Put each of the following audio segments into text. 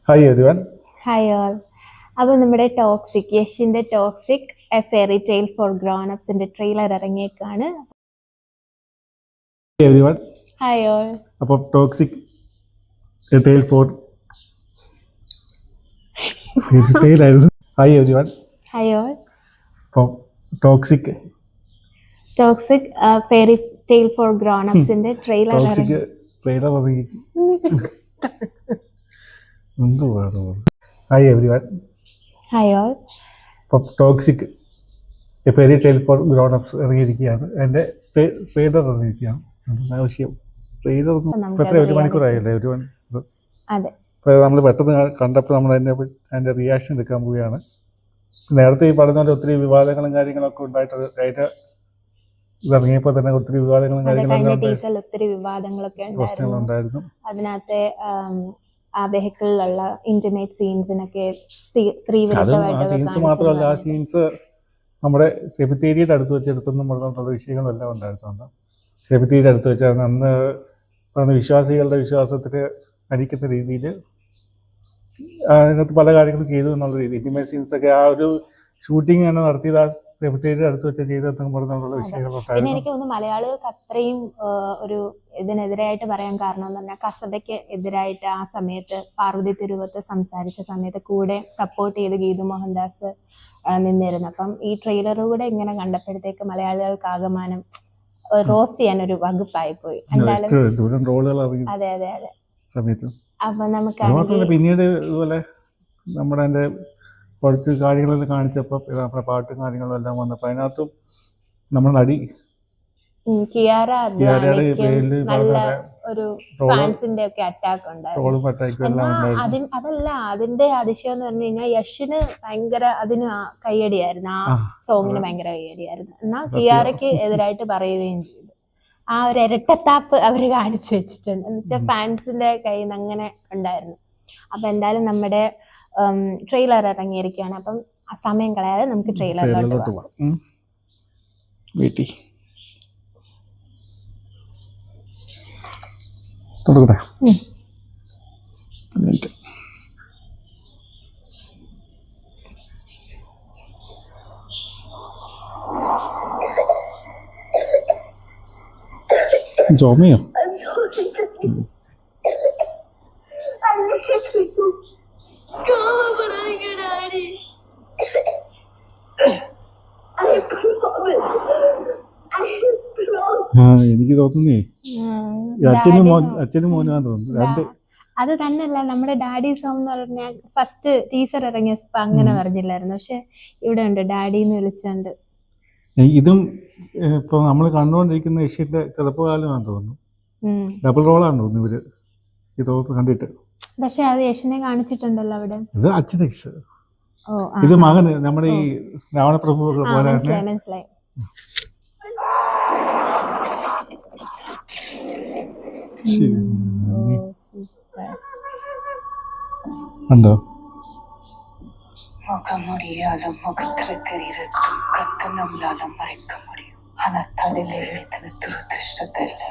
Hi everyone. Hi all. അപ്പോൾ നമ്മുടെ യഷിൻ്റെ Toxic a fairy tale for grown അപ്സിന്റെ ട്രെയിലർ ഇറങ്ങിയേക്കാണ്. എവരിവൺ. Hi all. അപ്പോൾ Toxic a tale for tale ആയിരുന്നു. Hi everyone. Hi all. അപ്പോൾ Toxic fairy tale for grown അപ്സിന്റെ trailer ഇറങ്ങി. Hi everyone. Hi all. അപ്പോൾ Toxic a fairy tale for grown ups ഇറങ്ങിയിരിക്കുകയാണ്. എൻ്റെ ട്രെയിലർ ഇറങ്ങിയിരിക്കുകയാണ്. ആവശ്യം ട്രെയിലർ എത്ര ഒരു മണിക്കൂറായില്ലേ? അതെ. അപ്പോൾ നമ്മൾ പെട്ടെന്ന് കണ്ടപ്പോൾ നമ്മൾ അതിൻ്റെ റിയാക്ഷൻ എടുക്കാൻ പോവുകയാണ്. നേരത്തെ ഈ പറഞ്ഞ പോലെ ഒത്തിരി വിവാദങ്ങളും കാര്യങ്ങളൊക്കെ ഉണ്ടായിട്ട് അതിൻ്റെ ഇറങ്ങിയപ്പോൾ തന്നെ ഒത്തിരി വിവാദങ്ങളും കാര്യങ്ങളൊക്കെ പ്രശ്നങ്ങളുണ്ടായിരുന്നു. അതിനകത്തെ ആ വെഹിക്കിളിലുള്ള ഇന്റിമേറ്റ് സീൻസിനൊക്കെ സീൻസ് മാത്രമല്ല, ആ സീൻസ് നമ്മുടെ സെമിത്തേരിയുടെ അടുത്ത് വെച്ചെടുത്തെന്നും പറഞ്ഞിട്ടുള്ള വിഷയങ്ങളെല്ലാം ഉണ്ടായിരുന്നുണ്ട്. സെമിത്തേരിയുടെ അടുത്ത് വെച്ചാണ് അന്ന് പറഞ്ഞ വിശ്വാസികളുടെ വിശ്വാസത്തിന് ഹനിക്കുന്ന രീതിയിൽ അതിനകത്ത് പല കാര്യങ്ങളും ചെയ്തു എന്നുള്ള രീതി. ഇന്റിമേറ്റ് സീൻസൊക്കെ ആ ഒരു ഷൂട്ടിംഗ് തന്നെ നടത്തിയത് ആ സെമിത്തേരിയുടെ അടുത്ത് വെച്ച് ചെയ്തെന്ന് പറഞ്ഞുള്ള വിഷയങ്ങളുണ്ടായിരുന്നു. പിന്നെ എനിക്ക് തോന്നുന്നു മലയാളികൾക്ക് അത്രയും ഒരു ഇതിനെതിരായിട്ട് പറയാൻ കാരണം എന്ന് പറഞ്ഞാൽ കസബയ്ക്ക് എതിരായിട്ട് ആ സമയത്ത് പാർവതി തിരുവത്ത് സംസാരിച്ച സമയത്ത് കൂടെ സപ്പോർട്ട് ചെയ്ത് ഗീതു മോഹൻദാസ് നിന്നിരുന്നു. അപ്പം ഈ ട്രെയിലറുകൂടെ ഇങ്ങനെ കണ്ടപ്പോഴത്തേക്ക് മലയാളികൾക്ക് ആകമാനം റോസ്റ്റ് ചെയ്യാൻ ഒരു വകുപ്പായി പോയി. എന്തായാലും അതെ അതെ അതെ. അപ്പൊ നമുക്ക് പിന്നീട് ഇതുപോലെ നമ്മുടെ അതിന്റെ കുറച്ച് കാര്യങ്ങളെല്ലാം കാണിച്ചപ്പോൾ നമ്മുടെ പാട്ടും കാര്യങ്ങളും എല്ലാം വന്നപ്പോൾ അതിനകത്തും നമ്മുടെ നടി നല്ല ഒരു ഫാൻസിന്റെ ഒക്കെ അറ്റാക്ക് ഉണ്ടായിരുന്നു. അതല്ല അതിന്റെ അതിശയം എന്ന് പറഞ്ഞു കഴിഞ്ഞാൽ യഷിന് ഭയങ്കര അതിന് കയ്യടിയായിരുന്നു. ആ സോങ്ങിന് ഭയങ്കര കയ്യടിയായിരുന്നു. എന്നാൽ കിയാറയ്ക്ക് എതിരായിട്ട് പറയുകയും ചെയ്തു. ആ ഒരു ഇരട്ടത്താപ്പ് അവര് കാണിച്ചു വെച്ചിട്ടുണ്ട്. എന്ന് വെച്ചാൽ ഫാൻസിന്റെ കയ്യിൽ നിന്ന് അങ്ങനെ ഉണ്ടായിരുന്നു. അപ്പൊ എന്തായാലും നമ്മുടെ ട്രെയിലർ ഇറങ്ങിയിരിക്കുകയാണ്. അപ്പം സമയം കളയാതെ നമുക്ക് ട്രെയിലറിലോട്ട് പോകാം. ചുമയോ? എനിക്ക് തോന്നുന്നേ അച്ഛനും മോനാന്ന് തോന്നുന്നു. അത് തന്നെയല്ല, നമ്മുടെ ഡാഡി സോങ് എന്ന് പറഞ്ഞ ഫസ്റ്റ് ടീസർ ഇറങ്ങിയപ്പോ അങ്ങനെ പറഞ്ഞില്ലായിരുന്നു. പക്ഷെ ഇവിടെ ഉണ്ട് ഡാഡി എന്ന് വിളിച്ചുണ്ട്. ഇതും ഇപ്പൊ നമ്മൾ കണ്ടുകൊണ്ടിരിക്കുന്ന യഷിന്റെ ചെറുപ്പകാലമാണെന്ന് തോന്നുന്നു. ഡബിൾ റോളാണ് തോന്നുന്നു ഇവര് ഇത് കണ്ടിട്ട്. പക്ഷെ അത് യഷിനെ കാണിച്ചിട്ടുണ്ടല്ലോ അവിടെ. ഇത് അച്ഛനെ യഷ്, ഇത് മകന് നമ്മുടെ ഈ രാവണപ്രഭു പോലെ തന്നെ. മനസ്സിലായി. ഉണ്ടോ? முகமுடியாலும் முகத்துல தெரியறதும் கத்த நம்மளால மறைக்க முடியும். ஆனா தலையில எழுதின துரதிருஷ்டத்தை இல்ல.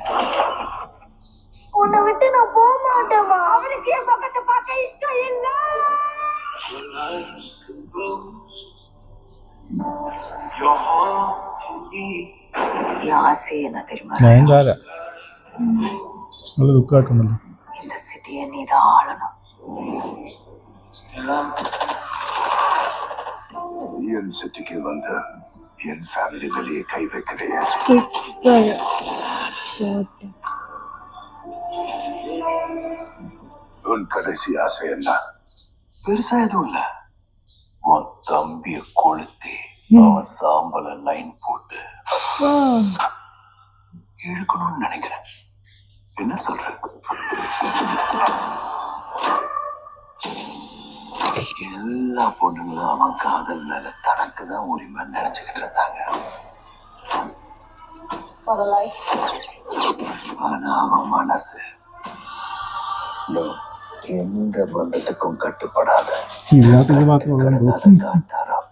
உன்னை விட்டு நான் போக மாட்டேமா. அவருக்கு என் பக்கத்தை பார்க்க இஷ்டம் இல்ல. என் ஆசை என்ன தெரியுமா? இந்த சிட்டியை நீதான் ஆளணும். என் சிட்டிக்கு வந்து என் ஃபேமிலி வெளியே கை வைக்கிறேன். உன் கடைசி ஆசை என்ன? பெருசா எதுவும் இல்ல. உன் தம்பிய கொளுத்தி அவன் சாம்பல லைன் போட்டு இழுக்கணும்னு நினைக்கிறேன். என்ன சொல்ற? எல்லா பொண்ணுங்களும் அவன் காதல் மேல தனக்கு தான் உரிமை நினைச்சுக்கிட்டு இருந்தாங்க. ஆனா அவன் மனசு எந்த பந்தத்துக்கும் கட்டுப்படாத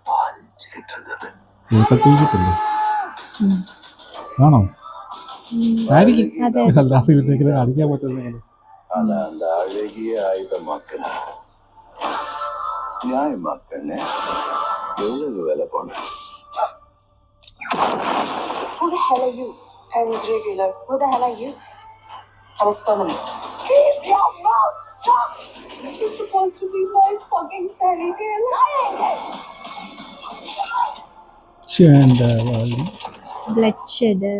பாஞ்சுக்கிட்டு இருந்தது. ആണോ? അടിക്കാൻ പറ്റുന്ന ஆனா அந்த அழகிய ஆயுதமாக்கின ന്യായമാക്കണേ എவ்வளவு വില പോണേ Who the hell are you? I was regular. Who the hell are you? I was permanent. Keep your mouth shut! This was supposed to be my fucking fairy tale. ചാണ്ടാവാളി bloodshed.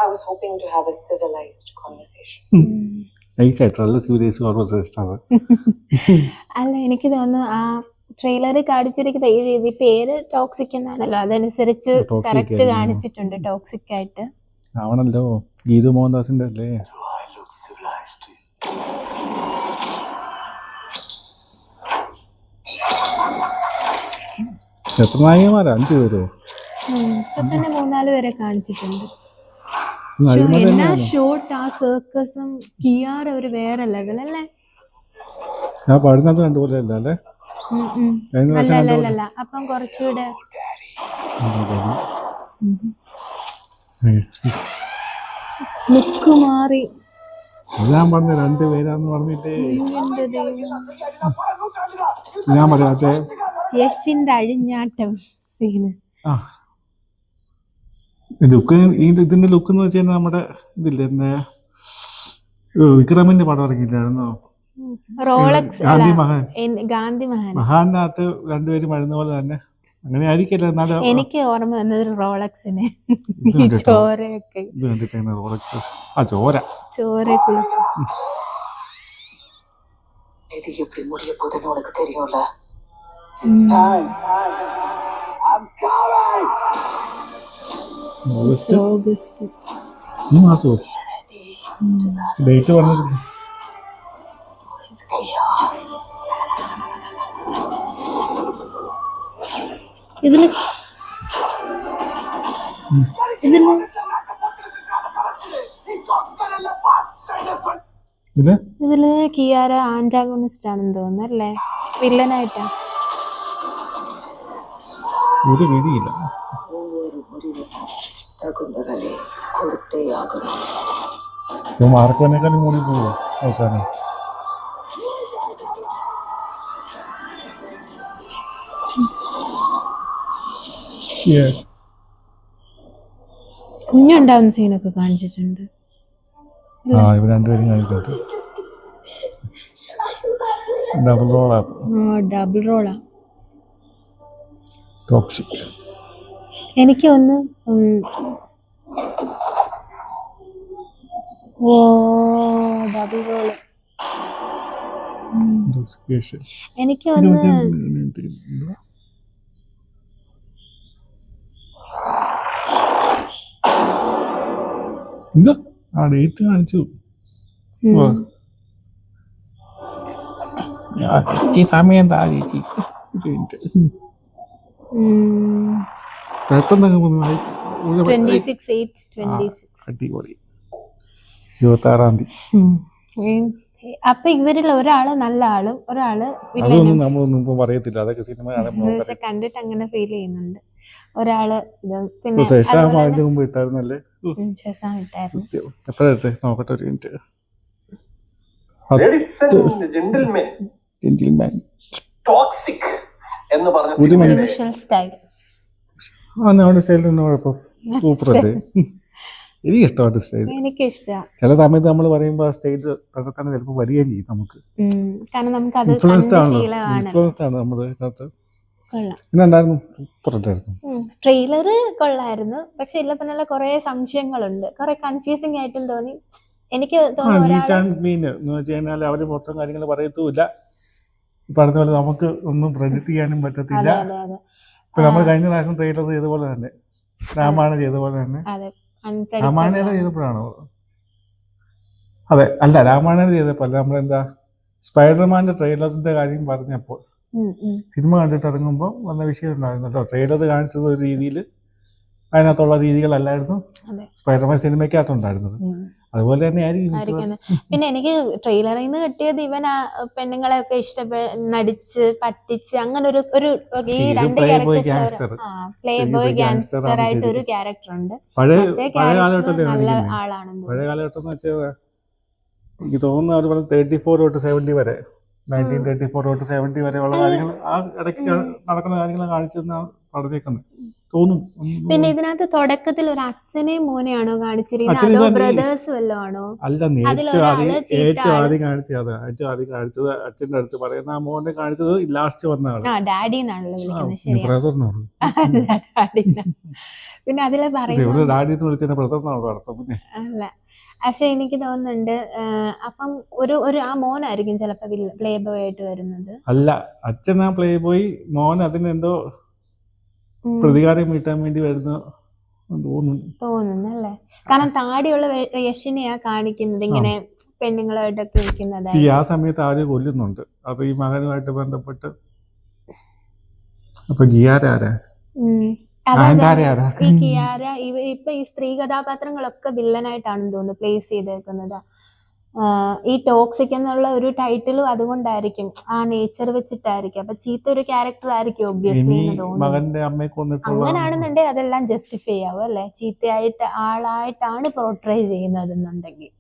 I was hoping to have a civilized conversation. നൈസായിട്ടുള്ള serious കോൺവെർസേഷനാണ്. അല്ല, എനിക്ക് തോന്നുന്നു ആ ട്രെയിലറിൽ കാണിച്ചിരിക്കുന്ന ഈ രീതി പേര് ടോക്സിക് എന്നാണല്ലോ, അതനുസരിച്ച് Toxic കറക്റ്റ് ആയിരുന്നു. കാണിച്ചിട്ടുണ്ട് ടോക്സിക് ആയിട്ട്. ആവണല്ലോ, ഗീതു മോഹൻദാസിന്റെ അല്ലേ? I look civilized. എത്ര നായികമാരാ? 5 പേര്. ഇപ്പൊ തന്നെ 3-4 പേരെ കാണിച്ചിട്ടുണ്ട്. നടിമാര് എന്നാ തന്നെയാണോ? ഷോട്ട്, ആ സർക്കസും കിയാർ ഒരു വേറെ ലെവൽ അല്ലേ? ഞാൻ പാടുന്നത് കണ്ടുപോലെ അല്ല അല്ലേ? കഴിഞ്ഞ അല്ല പ്രാവശ്യം അല്ല കണ്ടുപോലെ. അല്ല, അപ്പം കുറച്ചുകൂടെ ലുക്ക് മാറി. ഞാൻ പറഞ്ഞ 2 പേരാന്ന് പറഞ്ഞിട്ടേ. എന്റെ ദൈവം. ഞാൻ പറയാം മറ്റേ യശിന്റെ അഴിഞ്ഞാട്ടം സീന്. ആ ലുക്ക്, ഇതിന്റെ ലുക്ക് എന്ന് വെച്ച് കഴിഞ്ഞാൽ നമ്മുടെ ഇതില്ലേ എന്നെ വിക്രമിന്റെ പടം ഇറങ്ങിയില്ലായിരുന്നോ? റോളക്സ് ഗാന്ധി മഹാൻ. ഗാന്ധി മഹാൻ. മഹാനകത്ത് 2 പേര് മരുന്ന പോലെ തന്നെ അങ്ങനെ ആയിരിക്കല്ലോ. എന്നാലും എനിക്ക് ഓർമ്മ വന്നത് റോളക്സിന് ഇത് കണ്ടിട്ടോ? ചോരയൊക്കെ, ഇത് കണ്ടിട്ടാണ് റോളക്സ്. ആ ചോര ചോര കുളിച്ച്. இது எப்படி முடிய போகுதுன்னு உனக்கு தெரியும்ல. ഓഗസ്റ്റ് ഓഗസ്റ്റ് ഈ മാസമോ? ഡേറ്റ് പറഞ്ഞിട്ടില്ല. ഇതില് പിന്നെ ഇതില് കിയാര ആന്റാഗോണിസ്റ്റ് ആണെന്ന് തോന്നുന്നു അല്ലേ? വില്ലനായിട്ടാ. ഒരു പിടിയില്ല. தகுந்த விலை கொடுத்தே ஆகணும். ഇപ്പൊ മാർക്കോനേക്കാളും കൂടി പോവോ അവസാനം? കുഞ്ഞുണ്ടാവുന്ന സീനൊക്കെ കാണിച്ചിട്ടുണ്ട്. ആ ഇവർ 2 പേരും കാണിച്ചിട്ട് ഡബിൾ റോളാ. ഡബിൾ റോളാ. ടോക്സിക്. എനിക്ക് ഒന്ന് ഓ ഡബിൾ റോള്. എനിക്ക് ഒന്ന് എന്താ ആ ഡേറ്റ് കാണിച്ചു. സമയം എന്താ ചേച്ചി? പെട്ടെന്നൊക്കെ 26/8/26. അടിപൊളി. 26-ാം തീയതി. അപ്പൊ ഇവരിൽ ഒരാള് നല്ല ആളും ഒരാള് അതൊന്നും നമ്മളൊന്നും ഇപ്പൊ പറയത്തില്ല. അതൊക്കെ സിനിമ പക്ഷെ കണ്ടിട്ട് അങ്ങനെ ഫീൽ ചെയ്യുന്നുണ്ട്. ഒരാള് ഇത് പിന്നെ ശേഷം അതിന്റെ മുമ്പ് ഇട്ടായിരുന്നല്ലേ? ശേഷം ഇട്ടായിരുന്നു. എപ്പോഴാട്ടെ നോക്കട്ടെ ഒരു minute. Ladies and gentlemen, gentleman toxic എന്ന് പറഞ്ഞ ഒരു മിനിറ്റ്. Usual style. അവന്റെ സ്റ്റൈൽ തന്നെ കുഴപ്പം. സൂപ്പർ അല്ലേ? എനിക്ക് ഇഷ്ടമാണ് സ്റ്റൈൽ. എനിക്ക് ഇഷ്ടമാണ്. ചില സമയത്ത് നമ്മൾ പറയുമ്പോൾ ആ സ്റ്റൈൽ തന്നെ ചിലപ്പോൾ വരികയും ചെയ്യും നമുക്ക്. കാരണം നമുക്ക് അത് ഇൻഫ്ലുവൻസ്ഡ് ആണല്ലോ. ശീലമാണ്. ഇൻഫ്ലുവൻസ്ഡ് ആണ് നമ്മൾ ഇതിനകത്ത്. കൊള്ളാം. പിന്നെ ഉണ്ടായിരുന്നു സൂപ്പർ ഉണ്ടായിരുന്നു. ട്രെയിലർ കൊള്ളായിരുന്നു. പക്ഷെ ഇല്ല പിന്നുള്ള കുറെ സംശയങ്ങളുണ്ട്. കുറെ കൺഫ്യൂസിങ് ആയിട്ടും തോന്നി. എനിക്ക് തോന്നുന്നു നീറ്റ് ആൻഡ് ക്ലീൻ എന്ന് വെച്ച് കഴിഞ്ഞാൽ അവര് മൊത്തം കാര്യങ്ങൾ പറയത്തുമില്ല. പറഞ്ഞ പോലെ നമുക്ക് ഒന്നും പ്രെഡിക്റ്റ് ചെയ്യാനും പറ്റത്തില്ല. അതെ അതെ ഇപ്പൊ നമ്മൾ കഴിഞ്ഞ പ്രാവശ്യം ട്രെയിലർ ചെയ്ത പോലെ തന്നെ, രാമായണ ചെയ്ത പോലെ തന്നെ. അതെ രാമായണ ചെയ്തപ്പോഴാണോ? അതെ അല്ല, രാമായണ ചെയ്തപ്പോൾ അല്ല, നമ്മളെന്താ സ്പൈഡർമാന്റെ ട്രെയിലറിന്റെ കാര്യം പറഞ്ഞപ്പോൾ സിനിമ കണ്ടിട്ട് ഇറങ്ങുമ്പോൾ വന്ന വിഷയം ഉണ്ടായിരുന്നു കേട്ടോ. ട്രെയിലർ കാണിച്ചത് ഒരു രീതിയിൽ അതിനകത്തുള്ള രീതികളല്ലായിരുന്നു സ്പൈഡർമാൻ സിനിമയ്ക്കകത്തുണ്ടായിരുന്നത്. അതുപോലെ തന്നെ ആയിരിക്കും ആയിരിക്കുന്നത്. പിന്നെ എനിക്ക് ട്രെയിലറിൽ നിന്ന് കിട്ടിയത് ഇവൻ ആ പെണ്ണുങ്ങളെ ഒക്കെ നടിച്ച് പറ്റിച്ച് അങ്ങനെ ഒരു ഈ രണ്ട് ക്യാരക്ടേഴ്സ് പ്ലേ ബോയ് ഗാങ്സ്റ്റർ ആയിട്ട് ഒരു ക്യാരക്ടർ ഉണ്ട്. പഴയ കാലഘട്ടത്തിൽ നല്ല ആളാണെന്ന് പഴയ കാലഘട്ടം എന്ന് വെച്ചാൽ എനിക്ക് തോന്നുന്നു അതുപോലെ 34 തൊട്ട് 70 വരെ 1934 തൊട്ട് 70 വരെയുള്ള കാര്യങ്ങൾ ആ ഇടയ്ക്ക് നടക്കുന്ന കാര്യങ്ങൾ കാണിച്ചെന്നാണ് പറഞ്ഞേക്കുന്നത് തോന്നും. പിന്നെ ഇതിനകത്ത് തുടക്കത്തിൽ ഒരു അച്ഛനെയും മോനെയാണോ കാണിച്ചിരിക്കുന്നത് അതോ ബ്രദേഴ്സ് വല്ലതും ആണോ? അല്ലെന്ന് ഏറ്റവും ആദ്യം കാണിച്ചത് അച്ഛന്റെ അടുത്ത് പറയുന്ന ആ മോനെ കാണിച്ചത് ലാസ്റ്റ് വന്ന ആള് ഡാഡി എന്നാണല്ലോ വിളിക്കുന്നത്. Brother daddy. പിന്നെ അതിലെ പറയുന്നത് ഡാഡി എന്ന് വിളിച്ചതിന്റെ ബ്രദർ എന്നാണോ അർത്ഥം? പിന്നെ അല്ല, പക്ഷെ എനിക്ക് തോന്നുന്നുണ്ട് അപ്പം ഒരു ആ മോനായിരിക്കും ചിലപ്പോ പ്ലേ ബോയ് ആയിട്ട് വരുന്നത്. അല്ല, അച്ഛൻ ആ പ്ലേ ബോയ്, മോൻ അതിനെന്തോ പ്രതികാരം വീട്ടാൻ വേണ്ടി വരുന്ന തോന്നുന്നല്ലേ. കാരണം താടിയുള്ള യശിനെയാ കാണിക്കുന്നത് ഇങ്ങനെ പെണ്ണുങ്ങളായിട്ടൊക്കെ ഇരിക്കുന്നത്. ആ സമയത്ത് ആരും കൊല്ലുന്നുണ്ട്. അത് ഈ മകനുമായിട്ട് ബന്ധപ്പെട്ട്. അപ്പൊ ഗിയാര ആരാ? ഈ കിയാര ഇപ്പൊ ഈ സ്ത്രീ കഥാപാത്രങ്ങളൊക്കെ വില്ലനായിട്ടാണെന്ന് തോന്നുന്നു പ്ലേസ് ചെയ്തേക്കുന്നത്. ഈ ടോക്സിക് എന്നുള്ള ഒരു ടൈറ്റിലും അതുകൊണ്ടായിരിക്കും, ആ നേച്ചർ വെച്ചിട്ടായിരിക്കും. അപ്പൊ ചീത്ത ഒരു ക്യാരക്ടർ ആയിരിക്കും ഒബ്വിയസ്ലി എന്ന് തോന്നുന്നു. അങ്ങനാണെന്നുണ്ടെങ്കിൽ അതെല്ലാം ജസ്റ്റിഫൈ ആവും അല്ലെ. ചീത്തയായിട്ട് ആളായിട്ടാണ് പോർട്രേ ചെയ്യുന്നതെന്നുണ്ടെങ്കിൽ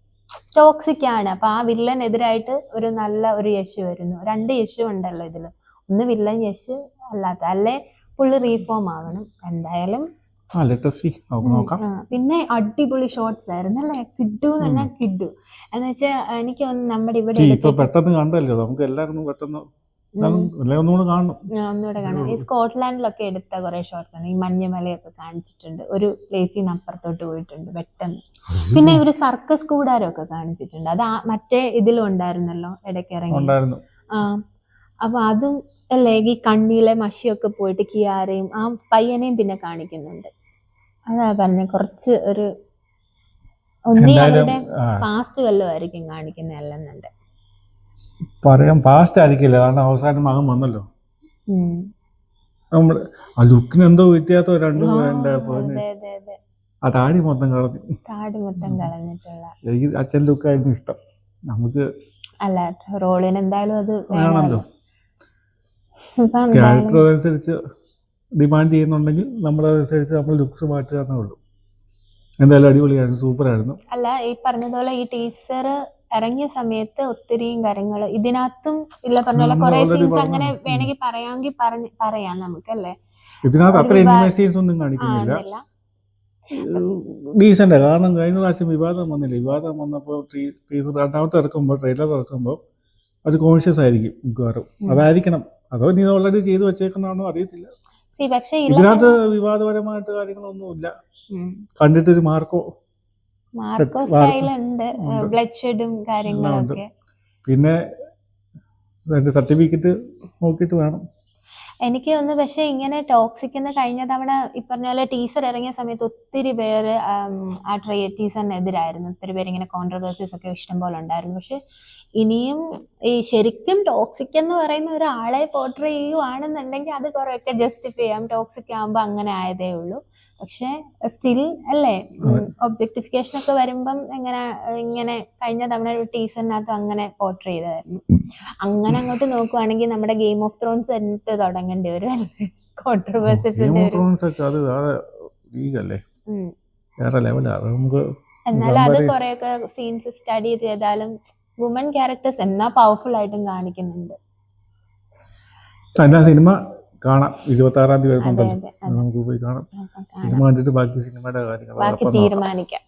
ടോക്സിക് ആണ്. അപ്പൊ ആ വില്ലനെതിരായിട്ട് ഒരു നല്ല ഒരു യശ് വരുന്നു. 2 യശ് ഉണ്ടല്ലോ ഇതില്. ഒന്ന് വില്ലൻ യശ് അല്ലാത്ത, അല്ലെ ഫുള്ള് റീഫോം ആവണം എന്തായാലും. പിന്നെ അടിപൊളി ഷോട്ട്സ് ആയിരുന്നു അല്ലെ. കിഡു തന്നെ കിഡു എന്ന് വെച്ചാൽ എനിക്ക് നമ്മുടെ ഇവിടെ പെട്ടെന്ന് കണ്ടല്ലോ നമുക്ക് എല്ലാവരും പെട്ടെന്ന് ഒന്നുകൂടെ കാണണം. ഈ സ്കോട്ട്ലാൻഡിലൊക്കെ എടുത്ത കുറെ ഷോട്ട്സ് ആണ്. ഈ മഞ്ഞമലയൊക്കെ കാണിച്ചിട്ടുണ്ട്, ഒരു പ്ലേസിൽ നിന്ന് അപ്പുറത്തോട്ട് പോയിട്ടുണ്ട് പെട്ടെന്ന്. പിന്നെ ഒരു സർക്കസ് കൂടാരമൊക്കെ കാണിച്ചിട്ടുണ്ട്. അത് മറ്റേ ഇതിലും ഉണ്ടായിരുന്നല്ലോ ഇടയ്ക്ക് ഇറങ്ങി. അപ്പൊ അതും അല്ലേ, ഈ കണ്ണിയിലെ മഷിയൊക്കെ പോയിട്ട് കിയാരയും ആ പയ്യനെയും പിന്നെ കാണിക്കുന്നുണ്ട്. അതാ പറഞ്ഞ കുറച്ച് ഒരു ഒന്നീ അവരുടെ പാസ്റ്റ് വല്ലതും ആയിരിക്കും കാണിക്കുന്നതല്ലെന്നുണ്ട്. പറയാം പാസ്റ്റ് ആയിരിക്കില്ല, കാരണം അവസാനം മകൻ വന്നല്ലോ. നമ്മള് ആ ലുക്കിന് എന്തോ വ്യത്യാസം രണ്ടും. ആ താടി മൊത്തം കളഞ്ഞിട്ടുള്ള എനിക്ക് അച്ഛൻ ലുക്കായിരുന്നു ഇഷ്ടം. നമുക്ക് അല്ല, റോളിന് എന്തായാലും അത് വേണമല്ലോ. ക്യാരക്ടർ അനുസരിച്ച് ഡിമാൻഡ് ചെയ്യുന്നുണ്ടെങ്കിൽ നമ്മളതനുസരിച്ച് നമ്മൾ ലുക്സ് മാറ്റുക എന്നേ ഉള്ളൂ. എന്തായാലും അടിപൊളിയായിരുന്നു, സൂപ്പറായിരുന്നു. അല്ല, ഈ പറഞ്ഞതുപോലെ ഈ ടീസർ ഇറങ്ങിയ സമയത്ത് ഒത്തിരിയും കാര്യങ്ങൾ ഇതിനകത്തും ഇല്ല പറഞ്ഞ പോലെ കുറെ സീൻസ് അങ്ങനെ വേണമെങ്കിൽ പറയാമെങ്കിൽ പറയാം നമുക്കല്ലേ. ഇതിനകത്ത് അത്ര ഇൻവെസ്റ്റ് സീൻസ് ഒന്നും കാണിക്കുന്നില്ല. ഡീസന്റ്. കാരണം കഴിഞ്ഞ പ്രാവശ്യം വിവാദം വന്നില്ല. വിവാദം വന്നപ്പോൾ ടീസർ രണ്ടാമത്തെ ഇറക്കുമ്പോൾ, ട്രെയിലർ ഇറക്കുമ്പോൾ അത് കോൺഷ്യസ് ആയിരിക്കും മിക്കവാറും. അതായിരിക്കണം. അതോ നീ ഓൾറെഡി ചെയ്തു വെച്ചേക്കുന്നതാണോ അറിയത്തില്ല. ഇതിനകത്ത് വിവാദപരമായിട്ട് കാര്യങ്ങളൊന്നുമില്ല. കണ്ടിട്ടൊരു മാർക്കോ സ്റ്റൈലുണ്ട്, ബ്ലഡ് ഷെഡും കാര്യങ്ങളൊക്കെ. പിന്നെ സർട്ടിഫിക്കറ്റ് നോക്കിയിട്ട് വേണം എനിക്ക് ഒന്ന്. പക്ഷെ ഇങ്ങനെ ടോക്സിക് എന്ന് കഴിഞ്ഞ തവണ ഈ പറഞ്ഞ പോലെ ടീസർ ഇറങ്ങിയ സമയത്ത് ഒത്തിരി പേര് ആ ടീസറിനെതിരായിരുന്നു. ഒത്തിരി പേര് ഇങ്ങനെ കോൺട്രവേഴ്സീസ് ഒക്കെ ഇഷ്ടം പോലെ ഉണ്ടായിരുന്നു. പക്ഷെ ഇനിയും ഈ ശരിക്കും ടോക്സിക് എന്ന് പറയുന്ന ഒരാളെ പോർട്രേ ചെയ്യുവാണെന്നുണ്ടെങ്കിൽ അത് കുറെയൊക്കെ ജസ്റ്റിഫൈ ചെയ്യാം. ടോക്സിക് ആകുമ്പോൾ അങ്ങനെ ആയതേ ഉള്ളൂ. പക്ഷെ സ്റ്റിൽ അല്ലേ, ഒബ്ജക്ടിഫിക്കേഷൻ ഒക്കെ വരുമ്പം ഇങ്ങനെ കഴിഞ്ഞ തവണ ഒരു ടീസറിനകത്ത് അങ്ങനെ പോർട്രേ ചെയ്തായിരുന്നു. അങ്ങനെ അങ്ങോട്ട് നോക്കുവാണെങ്കിൽ നമ്മുടെ ഗെയിം ഓഫ് ത്രോൺസ് എന്നിട്ട് തുടങ്ങേണ്ടി വരും അല്ലേ കോൺട്രവേഴ്സീസിന്റെ. എന്നാലും അത് കുറെയൊക്കെ സീൻസ് സ്റ്റഡി ചെയ്താലും വുമൻ ക്യാരക്ടേഴ്സ് എന്നാ പവർഫുൾ ആയിട്ടും കാണിക്കുന്നുണ്ട്. സിനിമ കാണാം, 26-ാം തീയതി വരുന്നുണ്ടല്ലോ, നമുക്ക് പോയി കാണാം. സിനിമ കണ്ടിട്ട് ബാക്കി സിനിമയുടെ കാര്യങ്ങൾ തീരുമാനിക്കാം.